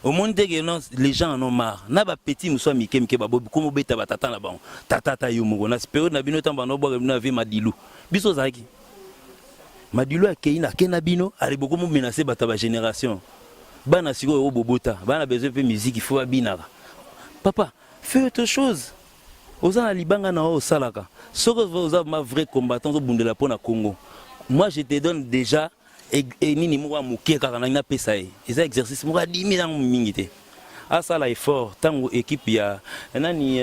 Au monde les gens en ont marre. Na ba petit muso mike mike ba bobi komo beta ba tata na ba. Tata yo mugo na période na bino tamba no boga na vie madilu. Biso zaki. Madilu akei na kena bino ali beaucoup mo menacer bata ba génération. Bana siko yo bobota, bana besoin de musique il faut abinara. Papa, fais autre chose. Oza libanga na o salaka. Soko oza ma vrai combattant au bundela pona Congo. Moi je te donne déjà et nini mo muke kaka na pesa e. Eza exercice mo 10 000 ans mingité. Ah ça là effort tango équipe ya nani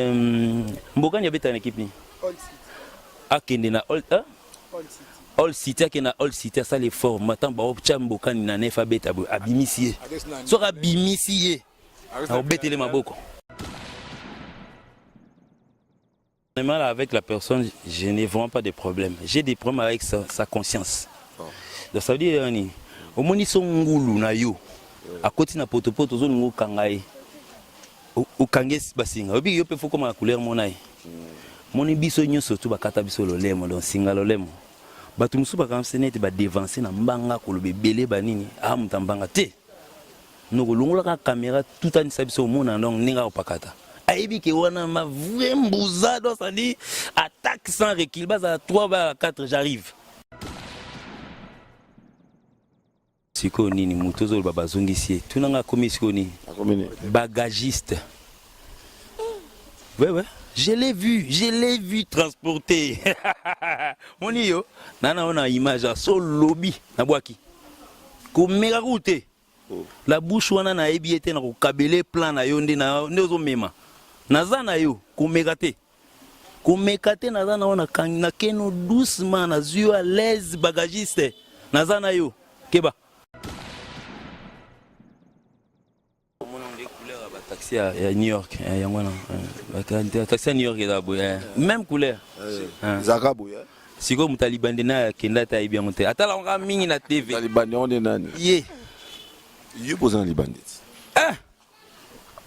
mbokani ya beta na équipe ni. All City. Akende na All City. All City akena All City ça l'effort matin ba opcha mbokani na nefa beta abimisie. So abimisie. Na betele maboko. Avec la personne, je n'ai vraiment pas de problème. J'ai des problèmes avec sa conscience. Donc ça veut dire au moins ils sont ngulu na yo. À côté na potopoto zo ngo kangai. O kanges basinga. Obi yo pe faut comme la couleur monai. Moni biso nyoso tu bakata biso lolemo donc singa lolemo. Batu musu ba kam senete ba devancer na mbanga ko lo bebele banini. Ah mutambanga te. Noko longola ka caméra tout an sabiso mona donc ninga opakata. Aibi que on a ma vraie bouzade, ça dit attaque sans recul, bas à 3 à 4 j'arrive. Siko nini mutozo baba zongisi, tu n'as commis siko ni bagagiste. Ouais, je l'ai vu transporter. Mon yo, nana on a image à sol lobby na boaki. Ko mega route. La bouche wana na ebi était na ko kabele plan na yonde na nezo mema. Nazana yo kumekate nazana wana na keno doucement na zio à l'aise bagagiste nazana yo keba mon nom de couleur ba taxi à New York ya ngwana taxi à New York da boya même couleur zaka boya siko mutalibande na kenda ta ibia monte atala nga mingi na TV talibande on de nani ye yo posa libande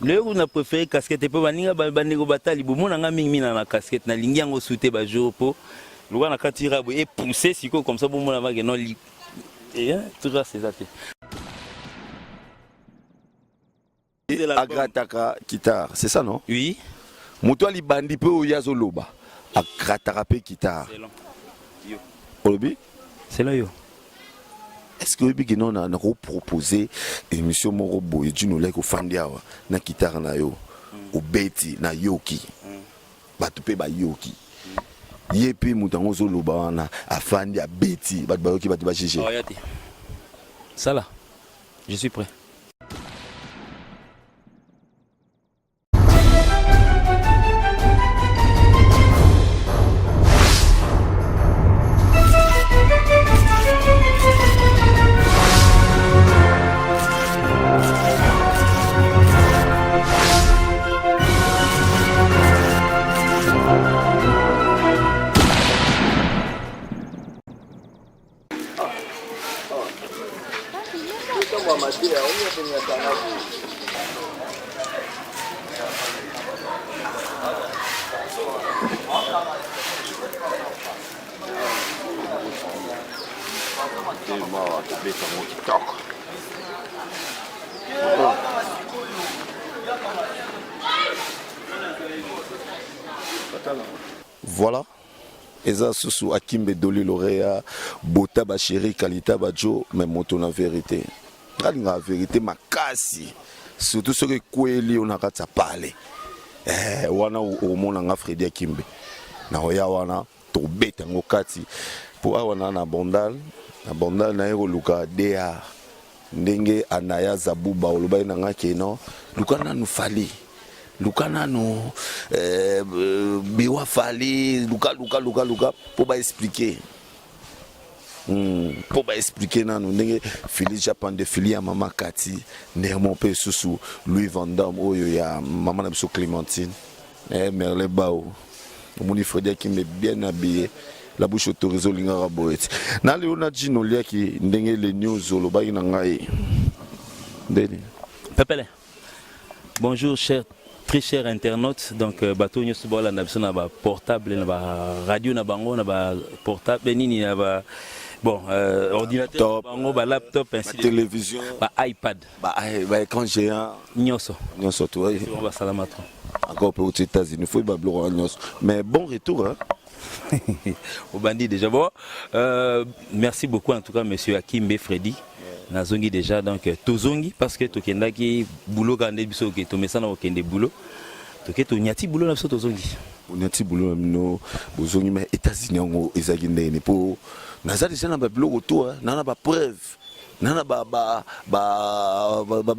le on a préféré casquette pe baninga bandeko batali bomona nga mingi mina na casquette na lingi yango souté ba jour po loka na katira bo et pousser siko comme ça bomona va que non et tout ça c'est ça. Agrataka guitare, c'est ça non? Oui. Moto ali bandi pe o yazo loba. Agrataka pe guitare. C'est long. Yo. Olobi? C'est là yo. Est-ce que vous avez proposé une émission Morobo et du Nolek au Fandiawa, na guitare na yo, au Betty, na Yoki, Batupe ba Yoki, Yepi Moutango Zoloba, à Fandia, Betty, Batbayoki, Batbachiché. Ça là, je suis prêt. Voilà. Eza susu akimbe doli lauréat bota ba chéri kalita ba jo mais moto na vérité. La vérité makasi. Surtout ce que kweli on a kata parler. Wana o mona nga Fredi Akimbe. Na oya wana to beta ngokati. Po wana na bondal na ero luka dea. Ndenge anaya zabuba olobai na nga keno. Luka na nu fali. Lukana no biwa fali luka pour ba expliquer nanu ndenge Félix Japan de filia mama Kati néanmoins pe susu Louis Van Damme oyo ya mama na biso Clémentine Merle Bao omoni Fredi Akimbe bien habillé la bouche autorisée linga raboet na le ona dino liaki ndenge les news olobai na ngai ndeni Pepele. Bonjour très chers internautes, donc bateau nous sommes là na portable na radio na bango na portable nini na Bon, ordinateur, laptop, ainsi télévision, iPad, écran géant. Nyoso. Nyoso, tu vois. On va salamatro. Encore aux États-Unis, il faut y avoir Nyoso. Mais bon retour, hein. Au bandit déjà. Bon, merci beaucoup en tout cas, monsieur Akimbe Freddy. Nazongi déjà, donc, Tozongi, parce que Tokendaki, boulot, quand biso, que Tomesana, Okende boulot. Toké, Tonyati, boulot, là, Tozongi. Onyati boulot, no, Bozongi, mais États-Unis, on est Zaginde, pour. Naza déjà na ba blog autour, na ba preuve, na ba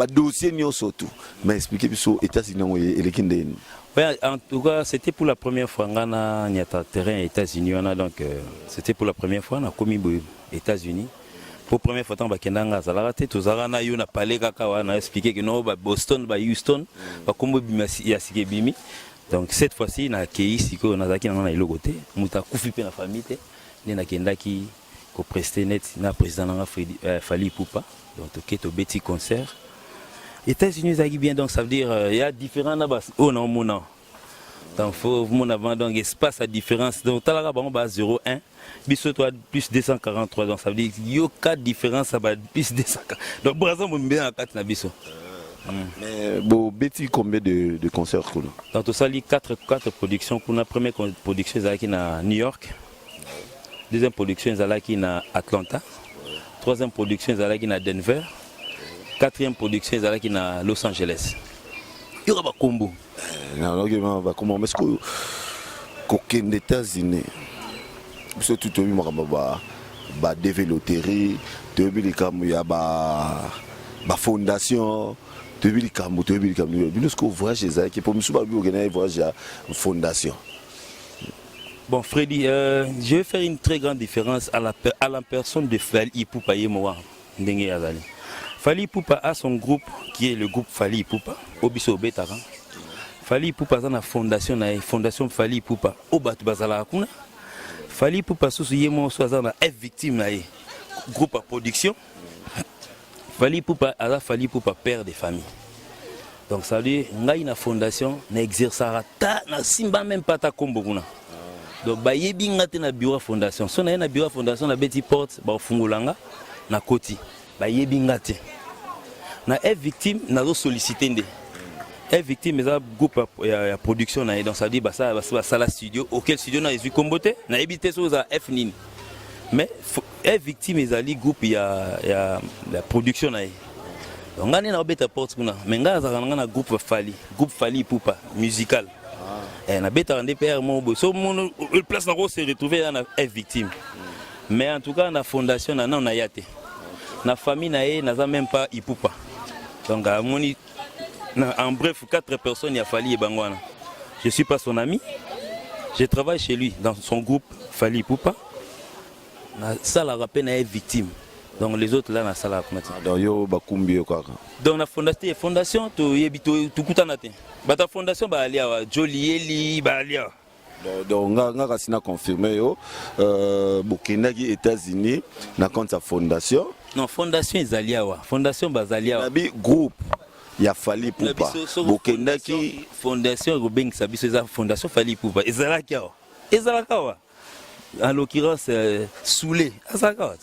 dossier nyonso tout. Mais expliquez biso États-Unis on elekinde. Ouais, en tout cas, c'était pour la première fois ngana nyata terrain États-Unis on a donc c'était pour la première fois na komi États-Unis. Pour première fois tant ba kendanga zalarate tozara na yo na parler kaka wana expliquer que non ba Boston ba Houston ba kombo bima ya sike bimi. Donc cette fois-ci na kei siko na zaki na ilogote, muta kufi pe na famille te. Nakendaki ko prester net na président na Fally Ipupa donc to beti concert États-Unis ça bien donc ça veut dire il y a différents na bas oh non mon nom donc faut mon avant donc espace à différence donc talaka ba 0,1 biso toi plus 243 donc ça veut dire yo quatre différences ça va plus 240 donc braza mo bien à 4 na biso. Mais bon beti combien de concerts qu'on a donc to sali 4 productions qu'on a première production ça qui na New York. Deuxième production, Zalaki na Atlanta. Troisième production, Zalaki na Denver. Quatrième production, Zalaki na Los Angeles. Il y aura un combo. Non, comment est-ce que qu'aucun États-Unis, surtout tout le monde va développer, tout le monde va fondation, tout le monde va voyage Zalaki pour nous organiser voyage à fondation. Bon, Freddy, je vais faire une très grande différence à la personne de Fally Ipupa Yemoa. Fally Ipupa a son groupe qui est le groupe Fally Ipupa, Obiso Betara. Fally Ipupa a la fondation Fally Ipupa, Obat Bazala Akuna. Fally Ipupa sous Yemoa Soazana F victime, groupe à production. Fally Ipupa a Fally Ipupa père de famille. Donc ça veut dire, une fondation n'exercera pas, n'a même pas ta combo. Donc ba yebi ngate na bureau fondation so na bureau fondation na beti porte ba fungulanga na koti ba yebi ngate na est victime na zo solliciter ndé est victime za groupe ya production na donc ça dit ba ça la studio auquel studio na ezu kombote na ebité so za F nini mais est victime ezali groupe ya la production na donc ngane na beta porte kuna mais ngaza na groupe Fally Ipupa musical. Na beta rende père mon so mon place na se retrouver na est victime mais en tout cas na fondation na na yate na famille na n'a même pas Ipupa donc en bref 4 personnes il a fallu bangwana je suis pas son ami je travaille chez lui dans son groupe Fally Ipupa na ça la rappelle na est victime donc les autres là na sala donc yo bakumbi quoi donc la fondation to yebito tukutana te bata fondation ba alia Jolieli ba alia donc nga sina confirmé yo bokendaki États-Unis na compte sa fondation non fondation ezalia wa fondation bazalia na bi groupe ya Fally Ipupa bokendaki fondation robengisa biso eza fondation Fally Ipupa ezalaka wa en l'occurrence Soulé azalaka wa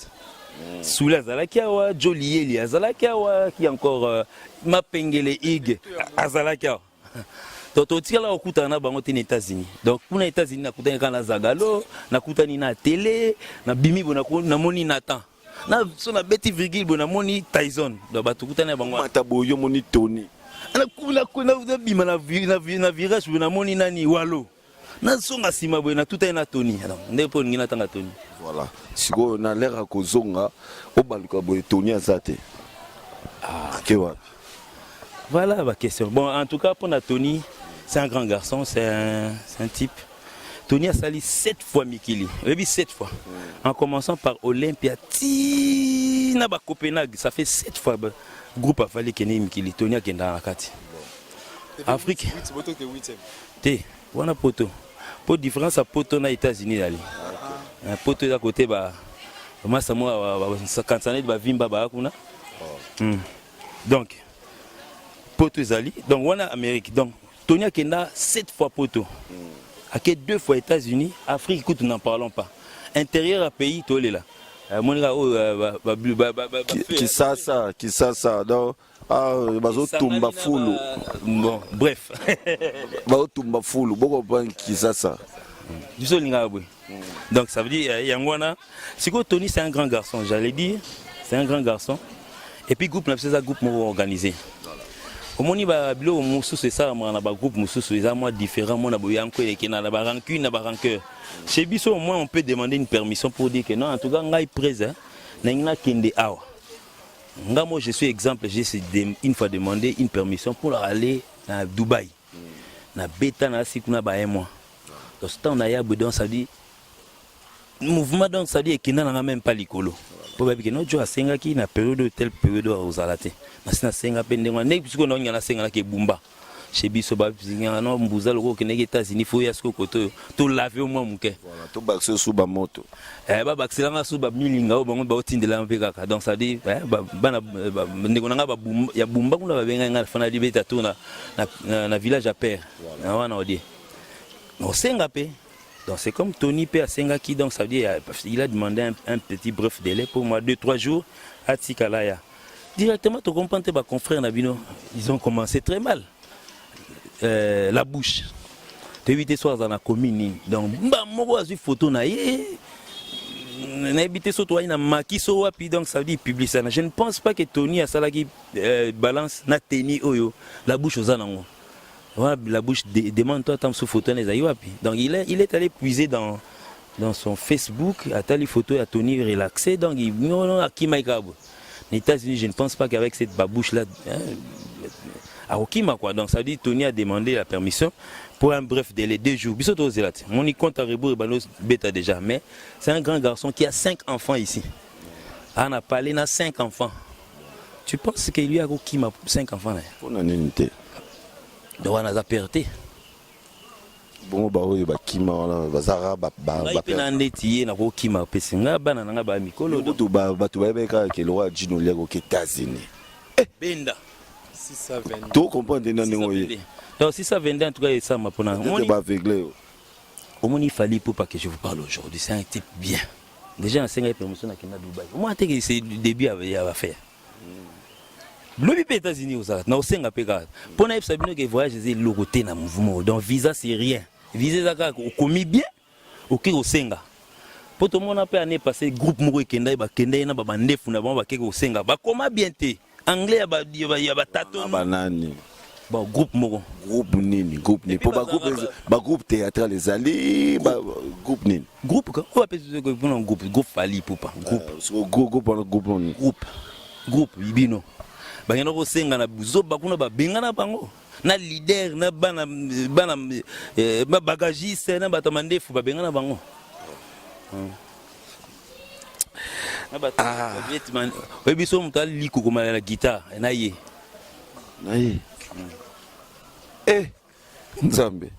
Soulé azalaki wa Jolieli azalaki wa qui encore Mapengele Ig azalaki wa toto tikala okutana bango te na États-Unis donc pour les États-Unis nakutani kana Zagalo nakutani na télé na bimi bona na moni Nathan na so na beti virgule bona moni Tyson donc batukutana bango mata boyo moni Tony na bima na virage bona moni nani Walo na songa sima bona tuta na Tony donc ndepo ngina tanga Tony voilà siko na lera kozonga obaluka boye Tony azate ke wapi. Voilà ma question. Bon, en tout cas, pour Tony, c'est un grand garçon, c'est un type. Tony a sali 7 fois Mikili. Oui, 7 fois. En commençant par Olympia, Tina Copenhague, ça fait 7 fois. Groupe a fallu qu'il y ait Mikili. Tony a dans la carte. Afrique. Té, on a poto. Pour différence à poto na États-Unis ali. Un poto à côté ba moi ça moi 50 années de vimba ba kuna. Donc poto zali donc on a Amérique donc Tony Kenda 7 fois poto. À 2 fois États-Unis, Afrique écoute n'en parlons pas. Intérieur à pays tolé là. monika o Kisasa donc bazo tumba fulu bon bref bazo tumba fulu boko pan Kisasa biso linga boy. Donc ça veut dire Yangwana siko Tony c'est un grand garçon, j'allais dire c'est un grand garçon et puis groupe c'est un groupe organisé. Au moni ba bilo musu c'est ça na ba groupe musu c'est ça moi différent moi na boyanko et na ba rancune na ba rancœur. Chez biso au moins on peut demander une permission pour dire que non en tout cas ngai présent na kende awa. Moi je suis exemple, j'ai une fois demandé une permission pour aller à Dubaï. Na beta na sikuna ba un mois. Donc ce temps on a ya donc ça dit mouvement donc ça dit que n'a même pas likolo. Pour que non tu as senga qui na période telle période aux alaté. Na sina senga pendenga ne puisque on a senga ke bumba. Chez biso ba pinga no mbuza loko ke neke États-Unis faut ya sko koto to laver au moins muke. Voilà, to bakse sous ba moto. Ba bakselanga sous ba milinga o bango ba otindela mpeka ka. Donc ça dit bana ndeko nanga ba bumba ya bumba kuna ba benga nga fana libeta to na village à père. Na wana odi. On senga pe. Donc c'est comme Tony P. à Sengaki, donc ça veut dire il a demandé un petit bref délai pour moi, 2-3 jours à Tikalaya. Directement, tu comprends, tes confrères Nabino, ils ont commencé très mal. La bouche. Tu as 8 soirs dans la commune. Donc, moi, j'ai une photo, j'ai habité sur toi, il a maquillé sur wapi, donc ça veut dire publier ça. Je ne pense pas que Tony a ça qui balance na teni oyo la bouche aux anangos. La bouche demande-toi tant sous photo donc il est allé puiser dans son Facebook à telle photo à Tony relaxé donc il non les États-Unis je ne pense pas qu'avec cette babouche là à Okima quoi donc ça dit Tony a demandé la permission pour un bref délai 2 jours biso zelat mon y compte à rebours banos bêta déjà mais c'est un grand garçon qui a 5 enfants ici on a parlé na 5 enfants tu penses qu'il lui a Okima 5 enfants là on a unité donc on a perdu. Bon bah oui bah kima wala bazara ba pena ndeti na ko kima pesi nga bana nga ba mikolo do ba tu ba beka ke le roi Gino Liago ke États-Unis benda 620 to comprendre na ngoye donc 620 en tout cas ça m'a pona on va aveuglé au moni fallait pour pas que je vous parle aujourd'hui c'est un type bien déjà en 5 permission na kina Dubaï moi que c'est du début à faire L'objet aux États-Unis aux Arabes, non c'est un peu grave. Pour nous, ça veut dire que voyage c'est le côté dans mouvement. Donc visa c'est rien. Visa ça commis bien, ok au Senga. Pour tout le monde après année passée groupe moko kenda ba kenda na ba bandefu na ba keko au Senga. Ba comment bien te anglais ya ba tato banani. Bon groupe moko. Groupe nini, groupe ni. Pour ba groupe théâtral les alliés, ba groupe nini. Groupe quoi? On appelle ce groupe Fali pour pas. Groupe ibino. Bangena ko senga na buzo bakuna ba bengana bango na leader na bana ba bagagiste na batamandefu ba bengana bango na bata vietman we biso mutali liko koma la guitare na ye nzambe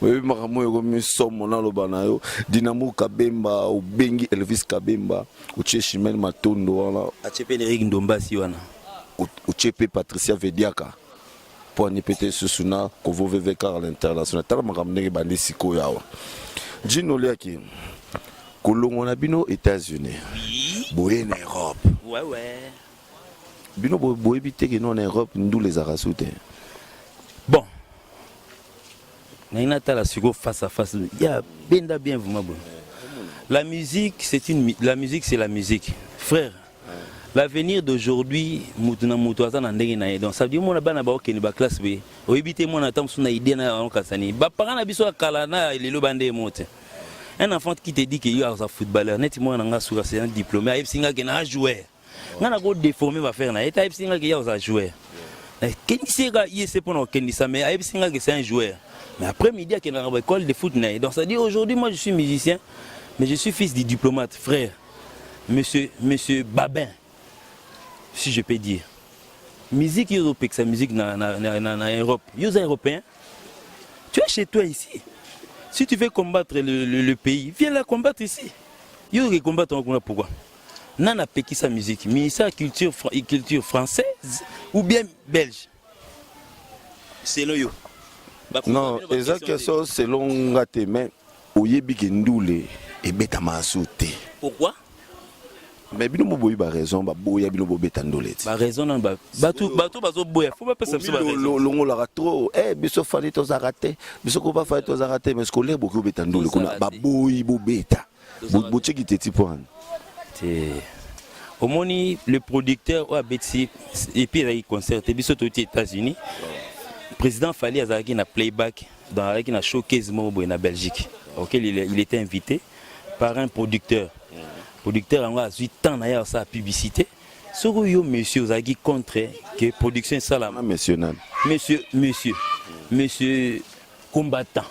we makamoyo ko misomo na lobana yo Dinamo Kabemba ou bengi Elvis Kabemba ou Cheshimel Matondo wala achepe Eric Ndombasi wana Uchepe Patricia Vediaka pour ne péter ce suna Kovo VVK à l'international tala makamneke bandi siko yawa Gino Liaki Kolongo na bino États-Unis boye en Europe ouais bino boye bité que non en Europe nous les arasute bon na tala siko face à face ya benda bien vraiment bon la musique c'est la musique frère. L'avenir d'aujourd'hui, mutuna mutuaza na ndenge na donc ça veut dire mon bana ba okeni ba classe B. Oyibite mon atam suna idée na okasani. Ba parents na biso kala na lelo bande mote. Un enfant qui te dit que il est un footballeur, net moi nga sura c'est un diplômé, a singa que na joueur. Nga na go déformer va faire na eta singa que il est un joueur. Keni sega c'est pour okeni ça mais a singa que c'est un joueur. Mais après midi que na école de foot na. Donc ça veut dire aujourd'hui moi je suis musicien mais je suis fils du diplomate frère. Monsieur Babin. Si je peux dire. Musique européenne, c'est musique en Europe. Vous êtes européen. Tu es chez toi ici. Si tu veux combattre le pays, viens la combattre ici. Vous allez combattre pourquoi? Nana Peki sa musique, mais sa culture française ou bien belge. Selon vous. Non, exactement ça selon Ngate mais oyebi ke ndule et beta masute. Pourquoi? Mais bino mo boyi ba raison ba boya bino bo betandoleti. Ba raison nan ba bato bazo boya faut pas passer ba raison. Longo la trop biso fali to zaraté biso ko ba fali to zaraté mais scolaire beaucoup betandole kuna ba boyi bo beta. Bo cheki teti point. Au moni le producteur ou abeti et puis il concerté biso aux États-Unis. Président Fali azaki na playback dans avec na showcase mo na Belgique auquel il était invité par un producteur. Producteur a 8 ans na sa publicité. Soko yo monsieur ozaki contre que production ça là monsieur combattant.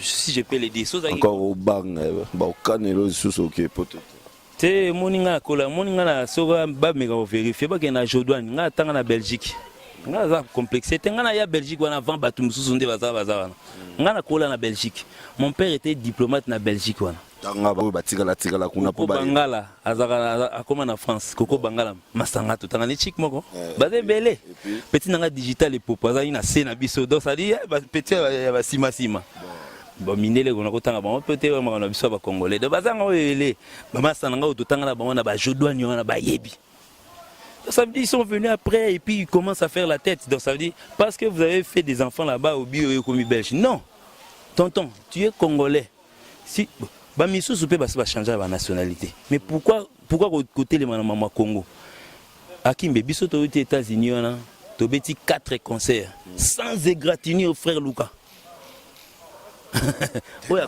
Si je peux le dire encore au bang ba kanelo susu ke poto. Te moninga kola moninga na soka ba meka vérifier ba ke na Jodouane nga tanga na Belgique. Nga za complexité nga na ya Belgique wana avant batu mususu nde baza nga na kola na Belgique. Mon père était diplomate na Belgique wana. Tanga ba batikala kuna po ba Bangala azaka akoma na France Koko Bangala masanga to tanga ni chic moko baze belé petit nanga digital et popo azali na scène biso donc ça dit petit ba sima bon minele ko na kotanga ba peut-être ba na biso ba congolais de bazanga oyele ba masanga to tanga na ba na ba Jodouane na ba yebi. Ça veut dire ils sont venus après et puis ils commencent à faire la tête. Donc ça veut dire parce que vous avez fait des enfants là-bas au bio comme belge. Non. Tonton, tu es congolais. Si ba misusu pe ba changer la nationalité. Mais pourquoi côté les maman Congo? Akimbe biso to aux États-Unis on to beti 4 concerts sans égratigner au frère Luka. Donc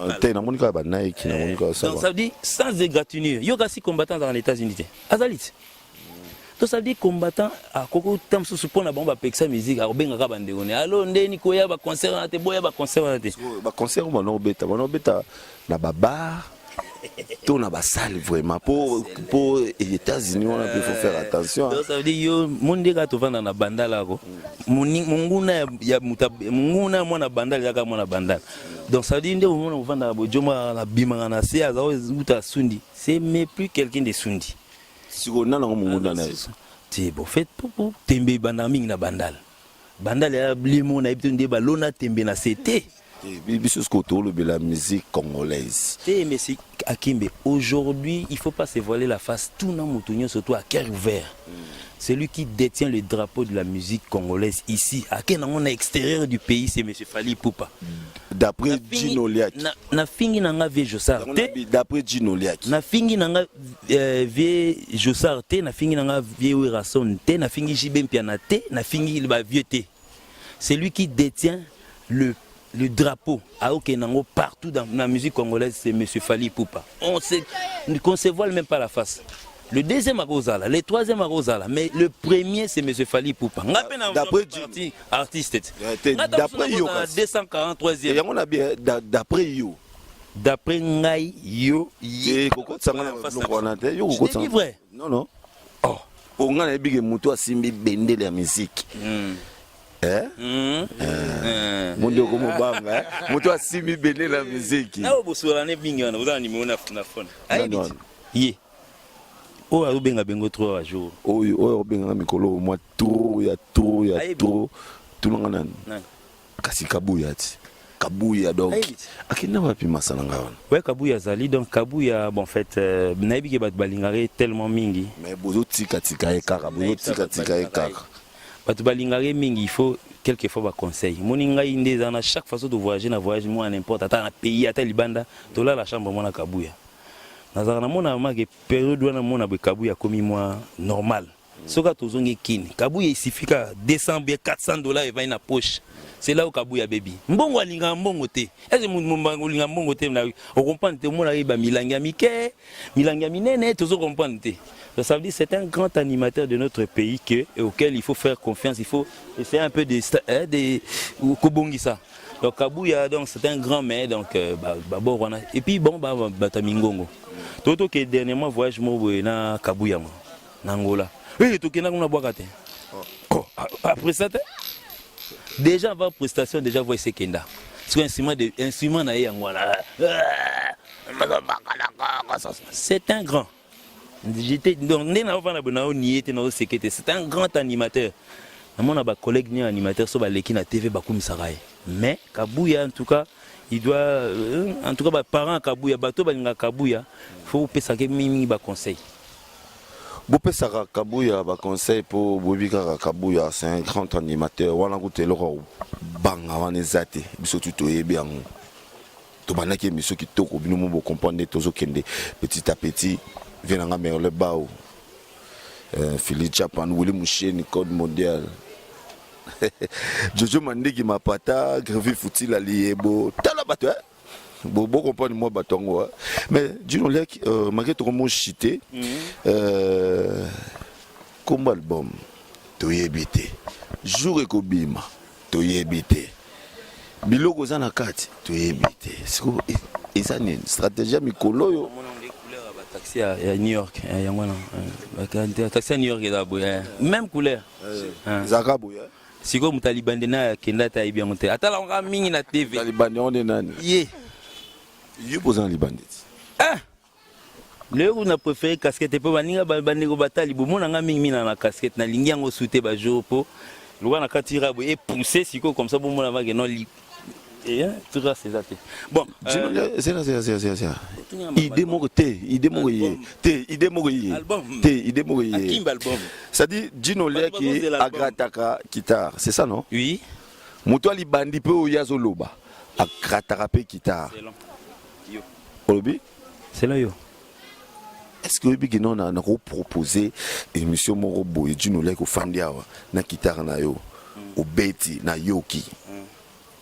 ça veut dire sans égratigner. Yoga si combattant dans les États-Unis. Azalit. Donc ça veut dire combattant à Koko tam sous pona bomba pexa musique a benga ka bandegone allo ndeni ko ya ba concert na te boya ba concert na te ba concert ba no beta na baba to na ba salle vraiment pour les États-Unis on a il faut faire attention. Donc ça veut dire yo monde ka to vanda na bandala ko munguna ya munguna mwana bandala ya ka mwana bandala. Donc ça veut dire ndé mwana vanda bo joma na bimanga na se aza uta sundi c'est mais plus quelqu'un de sundi. Si on a c'est bon fait pour tembe banaming na bandal ya blimo na ibto ndeba lona tembe na c'était biso skoto le la musique congolaise mais c'est Akimbe aujourd'hui il faut pas se voiler la face tout na mutunyo surtout à cœur ouvert. C'est lui qui détient le drapeau de la musique congolaise ici à l'extérieur du pays c'est monsieur Fali Poupa. D'après Gino Liak na fingi nanga vie Jossard d'après Gino Liak na fingi nanga vie Jossard te na fingi nanga vie Werason te na fingi Jibem Piana te na fingi ba vieux te. C'est lui qui détient le drapeau à Okenango partout dans la musique congolaise c'est monsieur Fali Poupa. On ne se voile même pas la face. Le deuxième à Rosala, le troisième à Rosala, mais le premier c'est monsieur Fali Poupa. D'après artiste. D'après yo 243e. D'après yo. D'après ngai yo. C'est vrai. Non. Oh. On a les big moto asimbi bende la musique. Mundo como banga moto asimbi bende la musique. Na obosola ne bingana uzani nimeona na phone. Ayi. Ye. Oh, a benga bengo 3 jours. Oh, benga mikolo moi trop ya trop tout le monde kasi kabuya ti kabuya donc akina wapi masala ngawana ouais kabuya zali donc kabuya bon en fait naibi ke bat balingare tellement mingi mais bozo tika ekaka bat balingare mingi il faut quelquefois ba conseil moninga inde zana chaque façon de voyager na voyage moi n'importe ata na pays ata libanda to la chambre moi na kabuya nazana mona maki période wana mona be kabuya komi moi normal soka tozongi kini kabuya isifika 200 bien $400 et va na poche. C'est là où kabuya baby mbongo alinga mbongo te est-ce mbongo linga mbongo te na on comprend te mona ba milanga mike milanga minene tozo comprendre te. Ça veut dire c'est un grand animateur de notre pays auquel il faut faire confiance, il faut essayer un peu de kobongisa. Donc kabuya donc c'est un grand maître donc et puis bon batamingongo toto que dernièrement voyage mo na kabuya mo na Angola to kena kuna boakate après ça déjà avant prestation déjà voici sekenda c'est un instrument na yangwana c'est un grand j'étais donc c'est un grand animateur mon collègue ni animateur so ba leki na TV bakumisaka mais kabuya en tout cas il doit en tout cas ba parents kabuya bato balinga kabuya faut pesa ke mingi ba conseil. Bopé Sara Kabuya ba conseil pour Bobika Kabuya, c'est un grand animateur. Wana goûté le banga wana zate biso tuto yebi ango. To banaki miso ki toko bino mo comprendre tozo kende petit à petit venanga mer le bao. Philippe Japan Willy Moucheni code mondial. Jojo Mandiki mapata grevi futil aliebo. Tala bato Bon comprendre moi batongo mais Dino Lek malgré tout mon chité comme album to yebité jour ekobima to yebité biloko za na kati to yebité siko eza ni stratégie mikolo yo taxi à New York yangwana taxi à New York d'abo même couleur zakabo ya siko mutalibande na kenda ta ibi ngote atala nga mingi na TV talibande on est nani ye you posant les bandits le on a préféré casquette pe baninga bandeko batali bomona nga mingi mina na casquette na lingi yango souté ba jour po loka na katira bo et pousser siko comme ça bomona va que non li et tout ça c'est ça bon c'est idée mo ça dit Dino Lek qui agrataka guitare c'est ça non oui moto ali bandi pe o yazo loba agrataka pe guitare c'est là yo. Est-ce que vous avez proposé une émission Morobo et Dino Lek au Fandiawa na guitare na yo au beti na yoki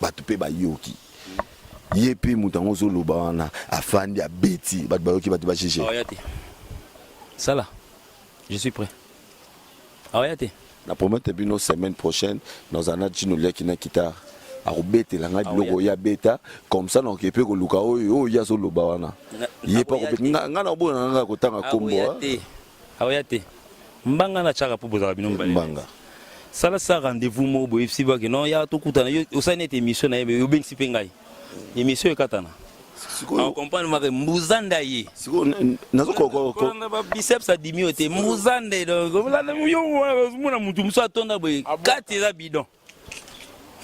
batupe ba yoki yepi mutango zo loba na afandi a beti bat ba yoki bat ba chiche ça là je suis prêt ayate na promettre bino semaine prochaine dans un Dino Lek na guitare a robete la ngadi logo ya beta comme ça donc peut ko luka o ya zo loba wana yepa ko nga na bo nga ko tanga kombo ayate mbanga na chaka po bozala bino mbanga sala sa rendez-vous mo bo ifsi ba que non ya to kutana yo osane émission na yo bengisi pengai émission ekatana on comprend ma mbuzanda yi siko nazo ko na ba biceps a dimi ote mbuzande donc yo mona mutu muso atonda bo kati za bidon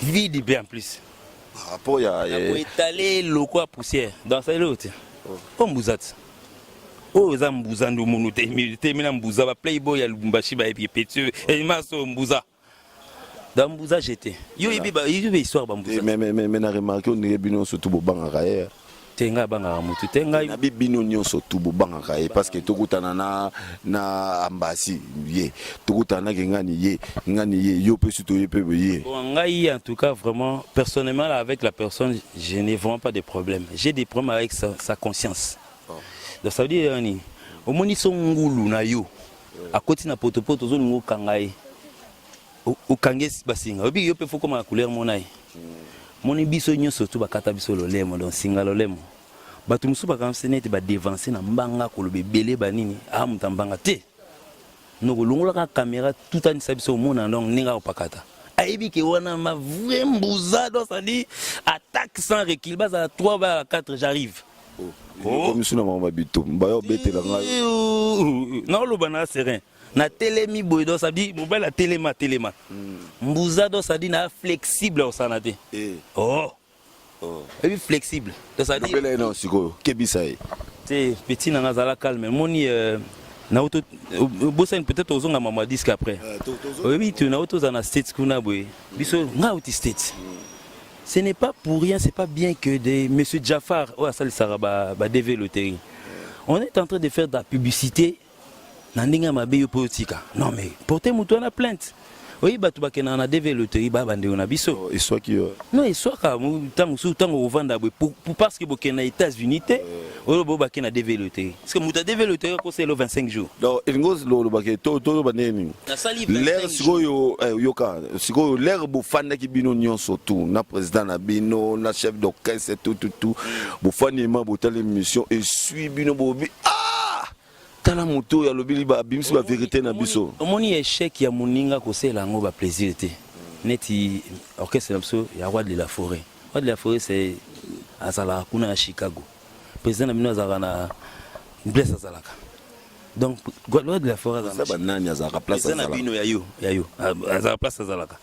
vide bien en plus rapport ya étaler loko à poussière dans ça l'autre comme mbuzat oh za mbuzando munu te mina mbuza ba playboy ya Lubumbashi ba epi petit et maso mbuza dans mbuza j'étais yo ibi histoire ba mbuza mais na remarqué on est bino surtout bo banga kaye tenga banga mutu tenga na bino nyo surtout bo banga kaye parce que tokutana na ambassy ye tokutana ngani ye yo pe surtout ye pe ye bon ngai en tout cas vraiment personnellement là, avec la personne je n'ai vraiment pas de problème j'ai des problèmes avec sa conscience donc ça veut dire ni au moni son ngulu na yo à côté na potopoto zo ngo kangai o kangesi basinga obi yo pe faut comme la couleur monai moni biso nyonso tu bakata biso lolemo donc singa lolemo batu musu bakamse nete ba devancer na mbanga kolobe belé banini mutambanga te noko longola ka caméra tout en sabiso mona donc ninga opakata aibi ke wana ma vrai mbuza donc ça dit attaque sans recul bas à 3 bas à 4 j'arrive comme si on m'a bito mbayo bete la non lo bana serein na telemi boy donc ça dit mobile la téléma mbuza donc ça dit na flexible au sanate et puis flexible donc ça dit non siko kebisaye c'est petit na ngazala calme moni na auto bossen peut-être ozonga mama disque après oui tu na auto na state kuna boy biso nga auto state ce n'est pas pour rien c'est pas bien que des monsieur Jafar ou Asal Saraba ba DV loterie on est en train de faire de la publicité nandinga mabe politika non mais porter mutu na plainte oui batu bakena na DV loterie ba bande na biso et soit qui non et soit ka tango vanda pour parce que bokena États-Unis te o bo bakena DV loterie parce que mutu DV loterie ko c'est le 25 jours donc il ngos lo baké to baneni l'air sikoyo yoka sikoyo l'air bo fanda ki bino nyonso tout na président na bino na chef d'orchestre tout bo fani ma bo telle émission et suit bino bo tala moto ya lobili ba bimsi ba vérité na biso omoni échec ya moninga ko sela ngo ba plaisir te neti orchestre biso ya roi de la forêt c'est azala kuna à Chicago président na bino azala na Blaise azalaka Donc loi de la forêt ça banani azaka place azala bino yayo azala place azalaka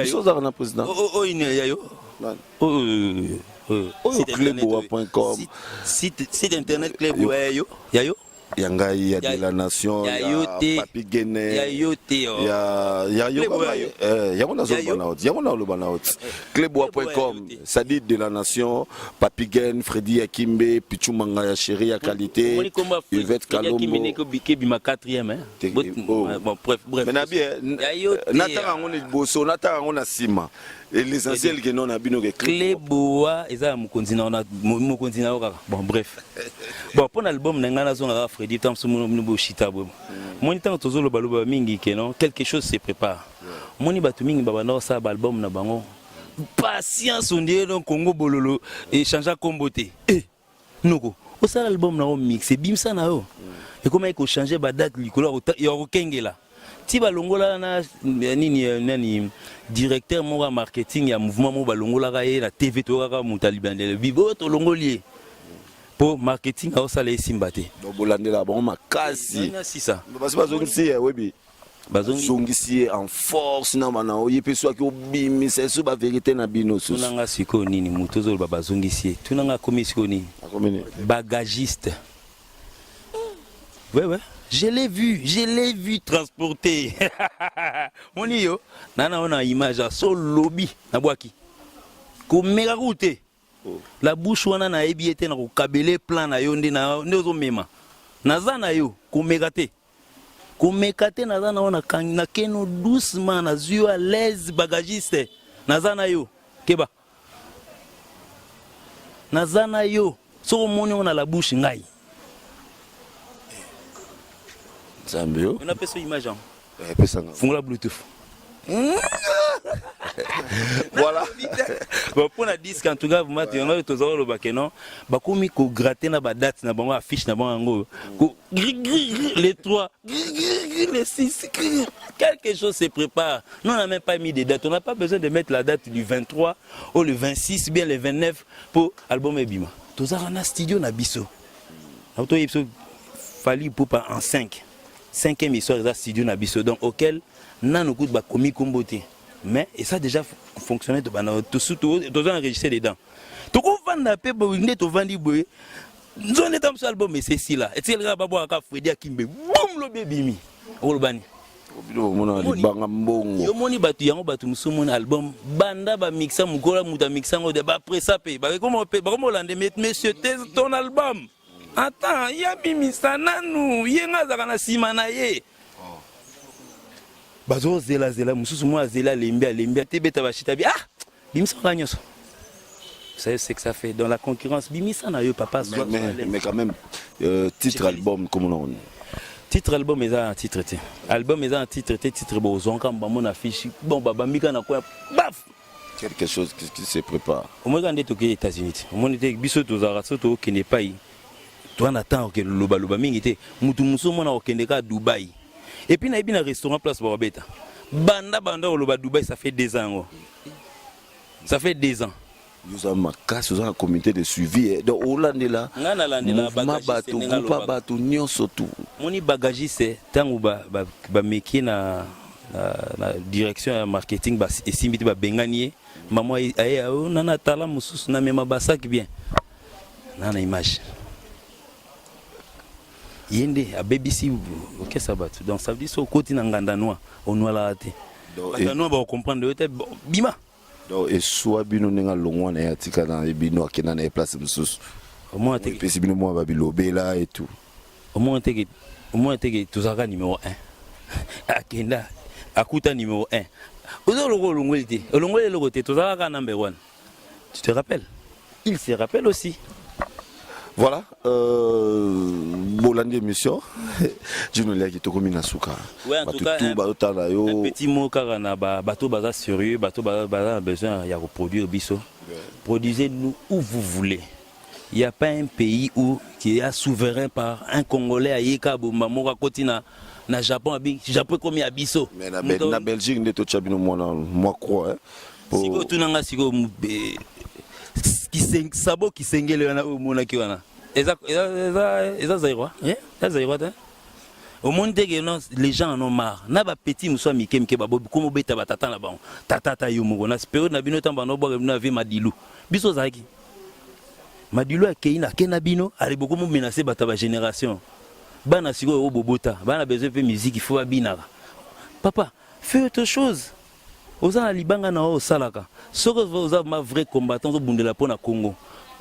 biso ozaka na président ine yayo club.com site internet club yayo yangai ya de la nation ya papi gene ya yote club.com ça dit de la nation papi gene Freddy Yakimbe Pichu Manga ya chéri ya qualité Yvette Kalombo qui bima 4e bon bref mais na bien nataka ngoni boso nataka ngona sima et l'essentiel que non a bino que Cléboa eza mukonzi na kaka bon bref bon pour l'album na ngana zonga Freddy Tamso muno shita bo moni tango tozolo baloba mingi ke non quelque chose se prépare moni batu mingi baba na sa album na bango patience on dirait donc Congo bololo et changer comboté noko o sa album na o mix bimsa na yo et comment il faut changer ba date likolo ya okengela ti balongola na nani directeur mo marketing ya mouvement mo balongola ka ye na TV to ka mutalibandele bibo to longolier pour marketing a osala esimbate donc bolandela bon makasi c'est ça parce que bazongisi webi bazongisi en force na bana oye pe so ki obimi c'est so ba vérité na bino so tunanga siko nini mutozo ba bazongisi tunanga commission ni bagagiste ouais je l'ai vu transporter monio nana on a image so lobby na bwaki ko mega route la bouche wana na ebiete na ko kabele plan na yo nde na ndozo mema nazana yo ko megate nazana wana na keno doucement na zio à l'aise bagagiste nazana yo keba nazana yo so moni on a la bouche ngai Zambio. On a fait cette image. Font la Bluetooth. Voilà. Bon pour la disque en tout cas vous m'avez on a toujours le bac non. Ba komi ko gratter na ba date na bango affiche na bango. Ko les 3, les 6. Quelque chose se prépare. Nous on n'a même pas mis de date. On n'a pas besoin de mettre la date du 23 ou le 26 bien le 29 pour album Ebima. Tous en studio na biso. Auto il fallait pour pas en 5. 5e histoire de studio na biso donc auquel nano coup ba komi komboté mais et ça déjà fonctionnait de bana tout surtout enregistré dedans to ko vanda pe bo ndé to vandi boy nzone tam so album mais c'est si là et il ba bo aka Freddy Akimbe boum lo bebimi olobani obilo mona li banga mbongo yo moni batu yango batu musumu na album banda ba mixa mukola muta mixa ngo de ba après ça pe ba comme lande monsieur ton album. Attends, il y a Bimisa Nanou, il y a Nazarana Simanaye. Bazo Zela, Moussou, moi, Zela, Lembia, Tébeta Bachitabi. Ah, Bimisa Ragnos. Vous savez ce que ça fait dans la concurrence. Bimisa n'a eu papa. Mais quand même, titre album, comment on dit? Titre album, est un titre. Album, est un titre, titre, bon, on mon affiche. Bon, Baba Mika n'a quoi. Baf! Quelque chose qui se prépare. Au moins, quand on est aux États-Unis, au moins, on est Bissot aux Arasoto, qui n'est pas. On attend que le loba mingi te mutu musomo na okendeka Dubaï et puis na bina restaurant place Babeta banda au loba Dubaï ça fait 2 ans nous avons ma casse dans un comité de suivi donc Hollandela mouvement bato groupe bato nyonso tout moni bagagiste tango ba meki na direction ya marketing ba esimbiti ba benganie maman aye nana tala mususu na mema basaki bien nana image yende a BBC OK ça bat donc ça veut dire so côté na nganda noa on noa la té nganda noa ba comprendre bima donc et soit bino ninga longwa na yatika na bino akena na place mususu au moins te pesi bino mo ba bilobela et tout au moins te que tozaka numéro 1 akenda akuta numéro 1 ozo logo longolité longolé logo te tozaka number 1 tu te rappelles il se rappelle aussi. Voilà, Bolandi émission. Je ne l'ai pas commis na souka. Ouais, en tout cas, un petit mot car on a bateau bazar sérieux, bateau bazar besoin de reproduire biso. Produisez-nous où vous voulez. Il n'y a pas un pays qui est souverain par un Congolais à Yeka Bomamora Kotina na Japon Japon comme à biso. Mais na Belgique ne to chabino moi crois. Siko tunanga siko qui sabo qui sengele wana mona ki wana eza zaïrois. Eza zaïrois. Au monde les gens en ont marre. Na ba petit muso mike mike babobi comme beta batata na bango. Tata yo mongo na période na bino tamba no bo na vie madilu. Biso zaki. Madilu akeina kena bino ali beaucoup menacer bata ba génération. Bana siko o bobota, bana besoin de musique il faut abinara. Papa, fais autre chose. Oza libanga na o salaka. Soko oza ma vrai combattant au bundela pona Congo.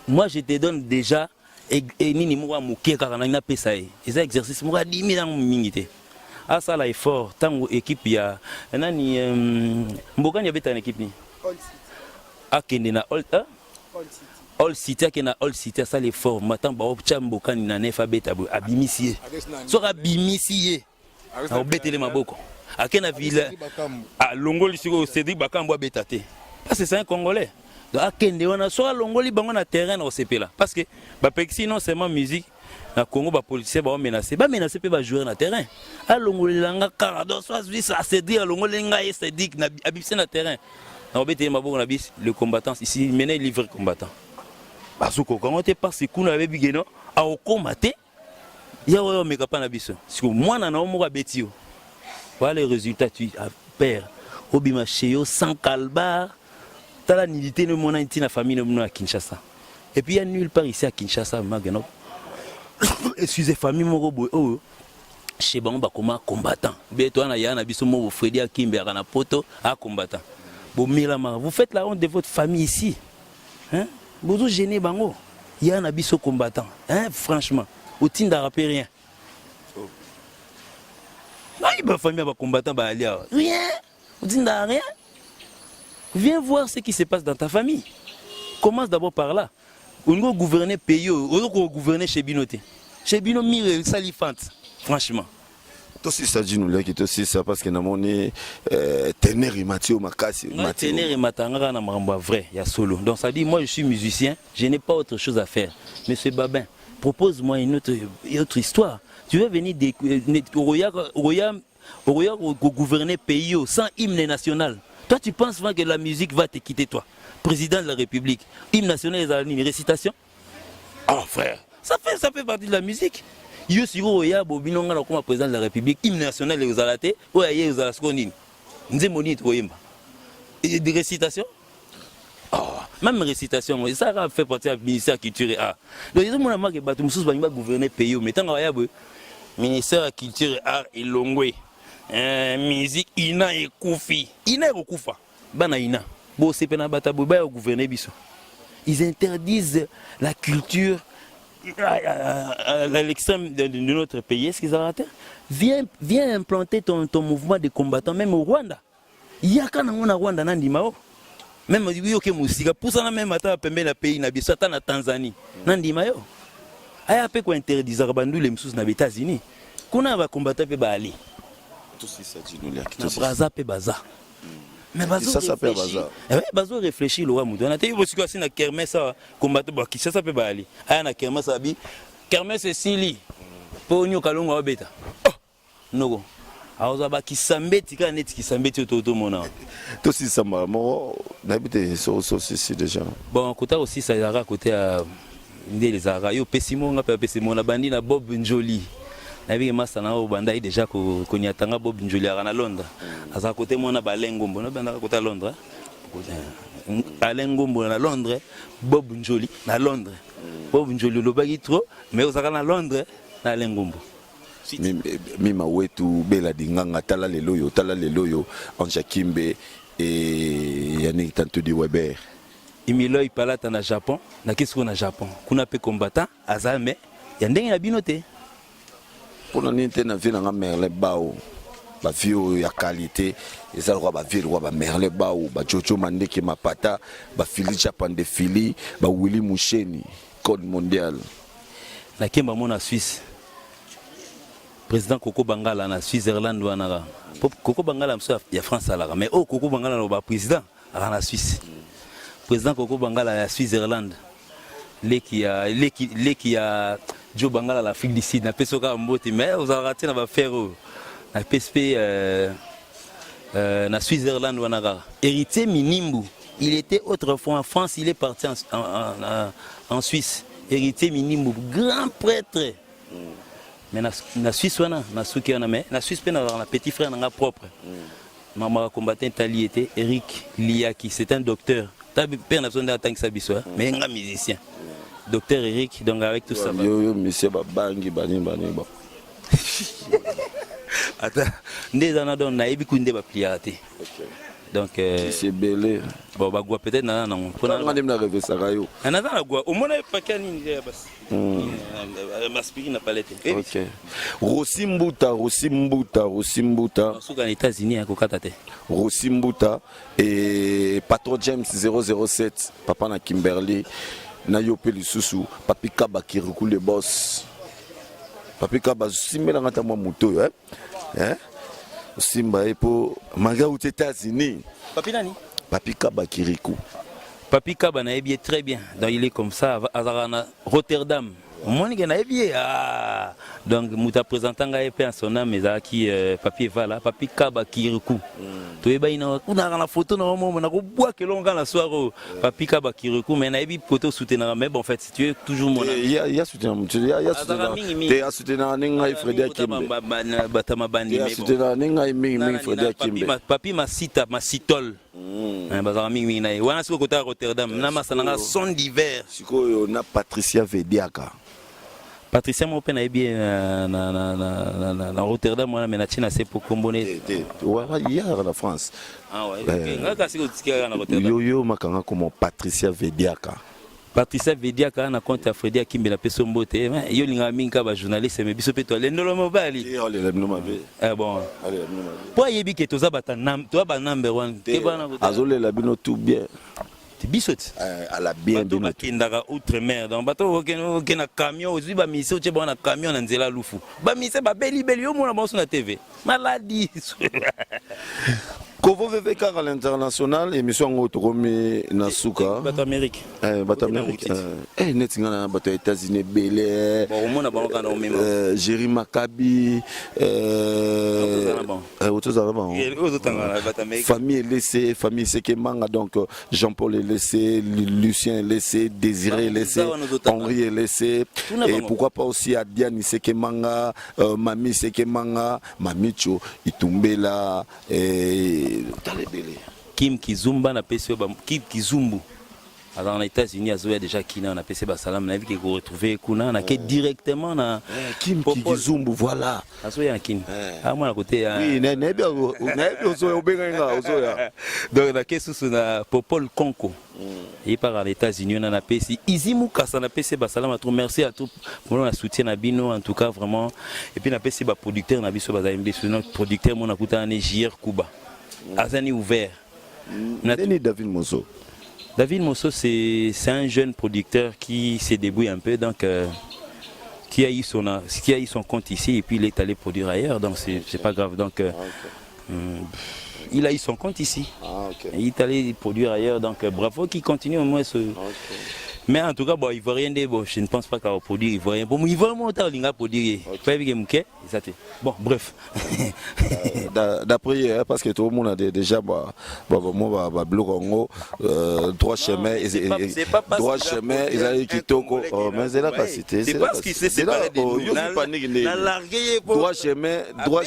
Moi je te donne déjà et nini moi muke kaka na pesa e. Eza exercice moi 10 000 ans mingité. Ah ça là effort tant équipe ya nani mboka ni beta na équipe ni. All City. Akende na All City akena All City ça l'effort matin ba opcha mboka ni na nefa beta abimisie. So abimisie. Na obetele maboko. Akena ville a longoli siko Cédric Bakambo beta te. Parce que c'est un Congolais. Donc akende wana so longoli bango na terrain au CP là parce que ba pexi non seulement musique na Congo ba policier ba menacer pe ba jouer na terrain. A longoli langa karado so Suisse a Cédric longoli nga et Cédric na abipse na terrain. Na obetele maboko na bis le combattant ici mener livre combattant. Basuko quand on te passe kuna bebi geno a combattre ya oyo meka pa na biso. Siko mwana na omo betio. Voilà les résultats tu père obima cheyo sans calbar. La nudité de mon aïti na famille à Kinshasa. Et puis il y a nulle part ici à Kinshasa, Magano. Excusez famille mon oh chez bon ba comment combattant. Bé toi na yana biso mo Freddy Akimbe na poto à combattant. Bon milama, vous faites la honte de votre famille ici. Hein? Vous gênez bango. Yana biso combattant. Hein franchement, au tinda rappelle rien. Aïe ba famille ba combattant ba aller. Rien. Au tinda rien. Viens voir ce qui se passe dans ta famille. Commence d'abord par là. On va gouverner pays, on va gouverner chez Binoté. Chez Bino mire salifante, franchement. Toi si ça dit nous là qui toi si ça parce que na moni Ténère Mathieu Makasi. Ténère Matanga na mamba vrai, il y a solo. Donc ça dit moi je suis musicien, je n'ai pas autre chose à faire. Monsieur Babin, propose-moi une autre histoire. Tu veux venir gouverner pays sans hymne national. Toi, tu penses vraiment que la musique va te quitter, toi, président de la République. Hymne national, une récitation. Oh, frère, ça fait partie de la musique. Yo, si vous voyez, comme président de la République, hymne national, vous allez vous allez vous allez et des récitations. Oh, même récitation, ça fait partie du ministère de la Culture et Art. Donc, ils ont dit que nous sommes gouverner le pays, mais tant que le ministère de la Culture et Art est longé. Musique ina ekufi ina ekufa bana ina bo sepena bata bo ba gouverner biso ils interdisent la culture à l'extrême de notre pays. Est-ce qu'ils ont raté? Viens implanter ton mouvement de combattants même au Rwanda. Il y a quand on a Rwanda nandimao même yoke musika pour ça même ata pembe na pays na biso ata na Tanzanie nandimayo aya pe ko interdisera bandu les msus na États-Unis kuna ba combattants pe ba ali tout ça dit nous là qui Braza pe baza. Mais ça s'appelle baza. Bazo réfléchir le roi on a été aussi na kermesse combattre ba qui ça s'appelle ba ali aya na kermesse abi kermesse sili po nyo kalongo wa beta noko aoza ba kisambeti ka neti kisambeti toto mona tout ça mo n'habite so c'est déjà bon côté aussi ça ira côté à les ara yo pesimo nga pesimo na bandi na Bob Njoli na bi masa na banda déjà ko nyatanga Bob Njoli ara na Londres aza côté mona balengombo na banda côté Londres balengombo na Londres Bob Njoli na Londres Bob Njoli lo bagi trop mais osaka na Londres na lengombo mima wetu bela dinganga tala leloyo Anja Kimbe et Yannick Tantudi Weber Imilo ipalata na Japon na kisko na Japon kuna pe combattant azame ya ndenge na binote pona ninte na vie na merle bao ba vio ya qualité eza roi ba vie roi ba merle bao ba Jojo Mandeke Mapata ba Fili Japande Fili ba Willy Musheni code mondial na kemba mona Suisse président Koko Bangala na Switzerland wana Koko Bangala mso ya France ala mais oh Koko Bangala no ba président na Suisse président Koko Bangala ya Switzerland leki ya Joe Bangala l'Afrique du Sud na pesoka mbote mais vous avez raté na ba faire na PSP na Switzerland wana héritier Minimbu il était autrefois en France il est parti en Suisse héritier minimum grand prêtre. Mais na Suisse wana na suki wana mais na Suisse pe na petit frère na propre. Maman combattant Italie était Eric Liaki, c'est un docteur. Tu as peur n'a besoin d'attendre ça biso mais un musicien. Docteur Eric donc avec tout ça. Yo monsieur ba bangi bani ba. Attends, des années on a ébi kunde ba pliaté. OK. Donc c'est belé. Bon ba gwa peut-être na non. On a même la rêver ça rayo. Na na gwa au moins pas kani bas. Maspiri na palette. OK. Rosimbuta. Suka aux États-Unis ko katate. Rosimbuta et Patron James 007 papa na Kimberly na yope lisusu papi Kaba Kirikou le boss. Papi Kaba simela ngata mwa moto hein? Simba epo manga aux États-Unis. Papi nani? Papi Kaba Kirikou. Papi Kaba na bien très bien. Donc il est comme ça à Rotterdam. Moi je na bien donc muta présentant ngape en son nom mais qui papi Vala papi Kaba Kirikou. To eba ina kuna na photo na moment na ko bois que longa la soirée papi Kaba Kirikou mais na bien photo soutenir mais bon en fait si tu es toujours mon ami. Il y a soutenir il y a soutenir ninga Frédéric Kimbe. Batama bandi mais bon. Soutenir ninga Frédéric Kimbe. Papi masitol. Bazara mingi na wana siko kota Rotterdam na masana son d'hiver. Siko na Patricia Vediaka. Patricia Mopen a bien na Rotterdam moi mais na China c'est pour combiner. Ouais, il y a en France. Ah ouais. Ngaka siko tika na Rotterdam. Yo makanga comme Patricia Vediaka. Patricia Vediaka na compte à Freddy Kimbe na peso mbote. Yo linga minga ba journaliste mais biso pe to le ndolo mobali. Ah bon. Allez, pour yebi ke toza bata nam to ba number 1. Ke bana ko. Azole la bino tout bien. Bisot à la bien bato bakendaka outre-mer donc bato oke na camion ozwi bamisi otie bango na camion na nzela lufu bamise babelibeli yo mona bango so na tv maladi Kovo VVK à l'international émission ngo tokomi na suka bato Amérique netinga na bato États-Unis belé bon mona bango kana omema Jerry Maccabi famille laissé famille Sekemanga donc Jean-Paul est laissé Lucien est laissé Désiré est laissé Henri est laissé et pourquoi pas aussi à Diane Sekemanga Mami Sekemanga Mamicho Itumbela et Kim Kizumba na PC Kim Kizumbu alors en États-Unis azoya déjà kina na PC Basalam na vie que retrouver kuna na que directement na Kim Kizumbu voilà azoya na kin à moi à côté oui na bien ozoya obenga ozoya donc na que sous na Popol Konko il part en États-Unis on a PC Izimu Kasa na PC Basalam à tout merci à tout pour le soutien na bino en tout cas vraiment et puis na PC ba producteur na biso bazali notre producteur mon akuta na JR Kuba Azani ouvert. David Mosso. David Mosso, c'est un jeune producteur qui s'est débrouillé un peu, donc qui a eu son compte ici et puis il est allé produire ailleurs, donc c'est pas grave. Donc il a eu son compte ici. Il est allé produire ailleurs, donc bravo qui continue au moins ce. Mais en tout cas, bon, Ivoirien, bon, je ne pense pas qu'il va produire Ivoirien. Bon, Ivoirien, il va produire. Bon, bref. D'après, parce que tout le monde a déjà droit chemin, droit chemin, ils ont qui toko, mais c'est là pas cité. C'est pas ce qui s'est séparé de nous. Droit chemin, droit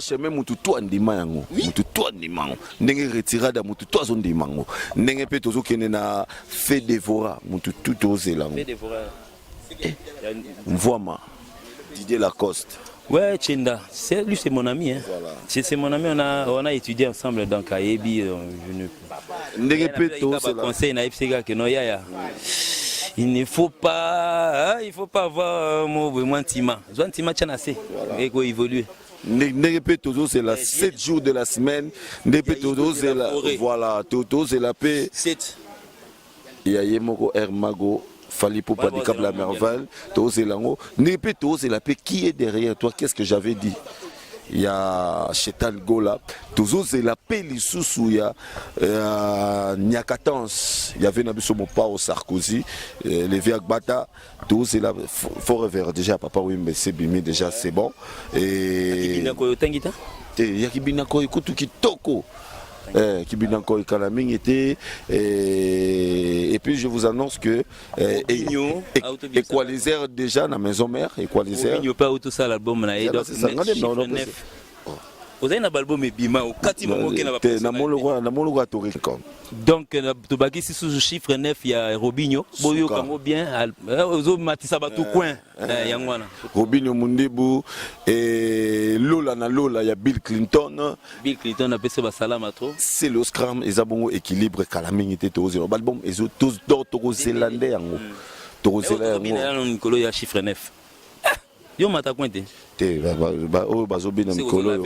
chemin, mutu toi ndima yango, mutu toi ndima. N'enge retirada mutu toi zone ndima. N'enge pe tozo kenena fait dévorer mutu tout osé là. Fait dévorer. Mvoima, Didier Lacoste. Ouais, Tchenda, lui c'est mon ami. Hein. Voilà. C'est mon ami, on a étudié ensemble donc à Ebi. Il ne faut pas avoir moins de tima. Et quoi évoluer. C'est la 7 jours de la semaine. Voilà, Toto c'est la paix. 7. Il y a Yemoko Hermago. Fali pour pas dire la merveille, c'est la paix qui est derrière toi. Qu'est-ce que j'avais dit? Il y a Chetan Gola, c'est la paix, il y a Nyakatans, il y avait Nabiso Mopao Sarkozy, les Viagbata, c'est la Forever déjà, papa, oui, mais c'est bimé déjà, c'est bon. Et il y a Kibinako, écoute, qui toko. Kibina encore Kalamingi était et puis je vous annonce que Equalizer déjà dans la maison mère Equalizer. Il n'y a pas tout ça l'album na et donc chiffre 9. Vous avez un album Bima au Katima donc Tobaki si sous chiffre 9 il y a Robinho Boyo comme bien aux Matissa Batou coin Yangwana Robinho Mundebu et Lola na Lola il y a Bill Clinton a passé Basalam trop c'est le scrum et zabongo équilibre Kalamingi était tous album et tous d'autres zélandais yango Nicolo il y a chiffre 9 yo mata pointe te o bazobina mikolo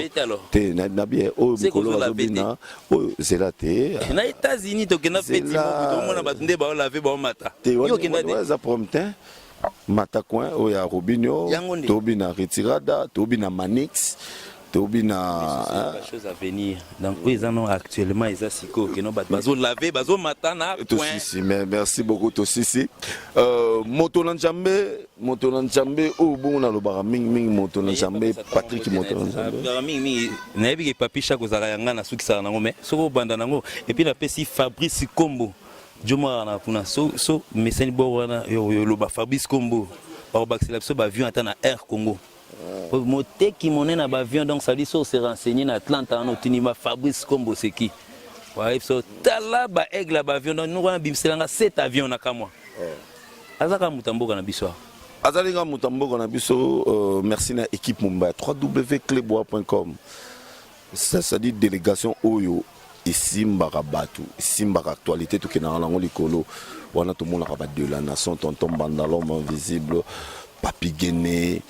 te na bien o mikolo bazobina o zela te na États-Unis to kena feti mo mona batunde ba laver ba mata yo kena de za prompte mata coin o ya Robinho to bina retirada to bina Manix to bina chose à venir donc ils en ont actuellement ils asiko que non bazo laver bazo mata na coin merci beaucoup to sisi moto na Njambe o bon na lobara ming moto na Njambe Patrick moto na Njambe ming na yebi papi chaque ozaka yanga na suki sa nango mais soko banda nango et puis la pesi Fabrice Kombo Joma na kuna so meseni bo wana yo loba Fabrice Kombo ba baxela so ba avion ata na Air Congo moté qui monnaie na ba avion donc ça dit so se renseigner na Atlanta en Otinima Fabrice Kombo c'est qui ouais so tala ba aigle ba avion donc nous wana bimselanga 7 avions na kamwa azaka mutamboka na biso azalinga mutamboka na biso merci na équipe Mumbai www.clebois.com ça dit délégation oyo isimbaka batu isimbaka actualité to kena nango likolo wana to mona ba de la nation tonton Bandalom invisible Papi Guéné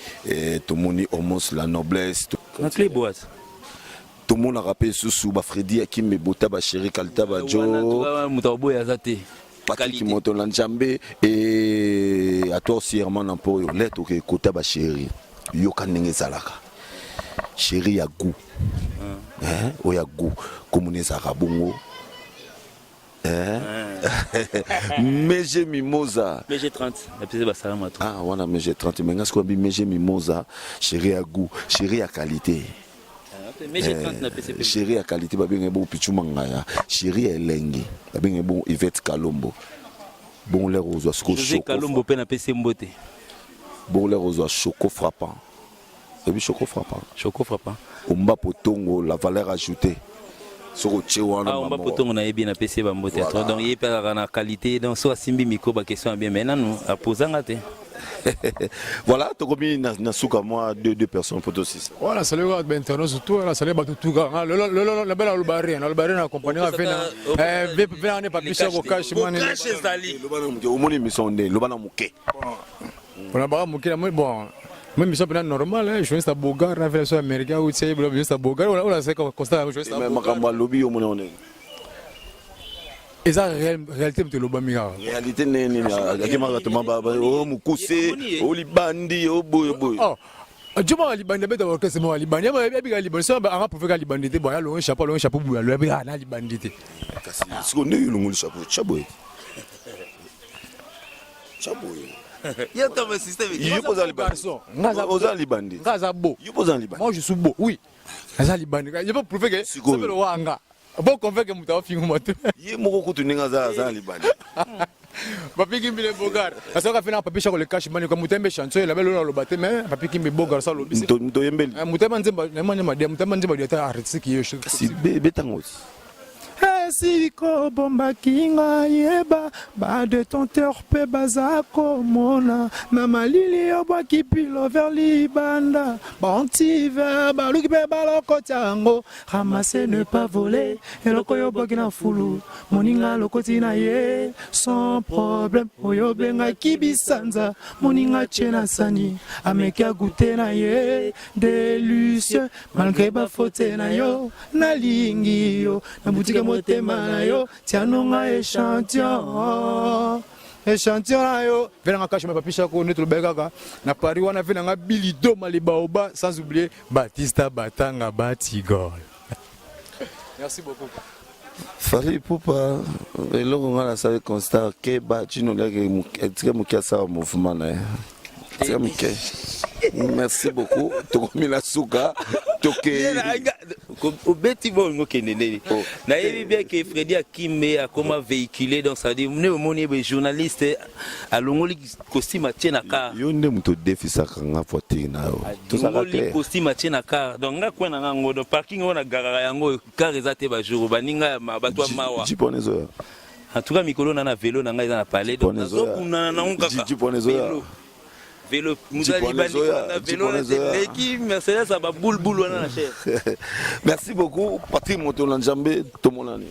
to moni homos la noblesse na Clebois to mona rappel sous ba Freddy Akimbe Bota ba Chéri Kalita ba Jo mutabo ya zate Patrick moto na Njambe et à toi aussi Herman Ampo yo leto ke kota ba Chéri yo kanenge zalaka Chéri ya goût o ya goût komune za rabongo Meje Mimosa Meje 30 la pese ba salama to wana Meje 30 mais ngasko bi Meje Mimosa Chéri ya goût Chéri ya qualité Meje 30 na pese Chéri ya qualité ba benga bo pichuma ngaya Chéri ya elengi ba benga bo Yvette Kalombo bon les roses choco José Kalombo pe na pese mbote bon les roses choco frappant et puis choco frappant Omba Potongo la valeur ajoutée sur Tchewana Omba Potongo na yebi na pese ba mbote trop donc yé pa na qualité donc so simbi miko ba question bien maintenant nous a posanga te voilà to komi na suka moi deux personnes photo 6 voilà salut wa bentano surtout la salut batu tuga la belle albarien accompagné avec vena ne pas picha ko cash mani o moni mission de lo bana muke on a ba muke bon même si c'est normal, je suis un bogar, la version américaine ou c'est un bogar, on a c'est constat, je suis un bogar. Lobby au monde. Et ça réalité de l'obamia. Réalité n'est ni akima to mababa o mukuse o libandi o boy. Oh. Juma libandi beta worker c'est moi libandi ma bi libandi ça ba pour faire libandi te boya lo chapeau boya lo bi na libandi te. Kasi siko ne yulungu chapeau. Il y a ton système. Il y a pas garçon. Ngaza libandi. Ngaza beau. Il y a pas libandi. Moi je suis beau. Oui. Ngaza libandi. Il faut prouver que c'est le wanga. Bon qu'on fait que mutawa fingu moto. Il y a moko kutu ngaza libandi. Papi Kimbi le bogar. Parce qu'on a fait un papier sur le cash mani comme mutembe chanson la belle le baté mais papi Kimbi bogar ça lobi. Muto yembeli. Mutembe nzemba mutembe dia artiste qui est. Si betangos. Siko bomba kinga yeba ba détenteur pe bazako mona na malili obwa kipilo vers libanda banti ver baluki pe baloko tango ramasser ne pas voler eloko yo bokina fulu moninga lokoti na ye sans problème oyo benga kibisanza moninga chena sani ameka goûter na ye délicieux malgré ba faute na yo na lingi yo na boutique motema na yo tianonga échantillon na yo venanga cache ma papicha ko neto bekaka na Paris wana venanga bilido malibaoba sans oublier Batista Batanga Batigol. Merci beaucoup. Fali Poupa eloko ngala sa constat ke ba chino leke etika mukiasa mouvement na merci beaucoup tokomi la suka toke obeti bongo kenene na yebi bien que Freddy Akimbe a comment véhiculer dans ça dit ne moni be journaliste a longoli costume tient car yo nde muto defisa kanga voiture na yo tout ça le costume tient car donc nga kwena ngo do parking on a garara yango car ezate ba jour baninga bato mawa jiponezo en tout cas mikolo na vélo na nga na parler donc na ngaka jiponezo vélo muzali bandi na vélo na l'équipe Mercedes aba boule wana na cher. Merci beaucoup Patrick Moto Lanjambe to monani